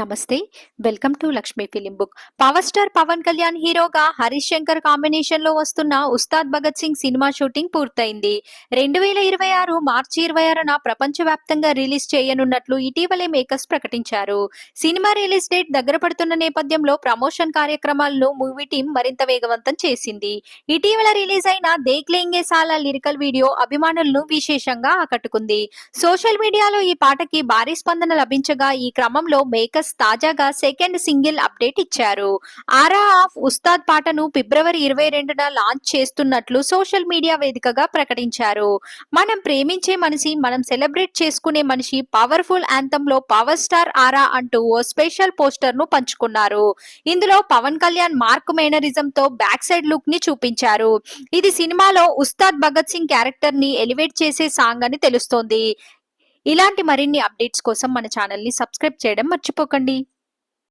నమస్తే. Welcome to Lakshmi film book. Power star Pawan Kalyan హీరోగా Harish Shankar combination లో వస్తున్న ఉస్తాద్ భగత్ సింగ్ సినిమా షూటింగ్ పూర్తయింది. 2026 మార్చి 26న ప్రపంచవ్యాప్తంగా రిలీజ్ చేయనున్నట్లు ఇటీవలే మేకర్స్ ప్రకటించారు. సినిమా రిలీజ్ డేట్ దగ్గర పడుతున్న నేపథ్యంలో ప్రమోషన్ కార్యక్రమాలను మూవీ టీం మరింత వేగవంతం చేసింది. ఇటీవల రిలీజ్ అయిన దేఖ్ లేంగే సాలా లిరికల్ వీడియో అభిమానులను విశేషంగా ఆకట్టుకుంది. సోషల్ మీడియాలో ఈ పాటకి భారీ స్పందన లభించగా ఈ క్రమంలో మేకర్స్ తాజాగా సెకండ్ సింగిల్ అప్డేట్ ఇచ్చారు. ఆరా ఆఫ్ ఉస్తాద్ పాటను ఫిబ్రవరి 22న లాంచ్ చేస్తున్నట్లు సోషల్ మీడియా వేదికగా ప్రకటించారు. మనం ప్రేమించే మనిషి, మనం సెలబ్రేట్ చేసుకునే మనిషి పవర్ఫుల్ యాంథమ్ లో పవర్ స్టార్ ఆరా అంటూ ఓ స్పెషల్ పోస్టర్ ను పంచుకున్నారు. ఇందులో పవన్ కళ్యాణ్ మార్క్ మేనరిజం తో బ్యాక్ సైడ్ లుక్ ని చూపించారు. ఇది సినిమాలో ఉస్తాద్ భగత్ సింగ్ క్యారెక్టర్ ని ఎలివేట్ చేసే సాంగ్ అని తెలుస్తోంది. ఇలాంటి మరిన్ని అప్డేట్స్ కోసం మన ఛానల్ ని సబ్స్క్రైబ్ చేయడం మర్చిపోకండి.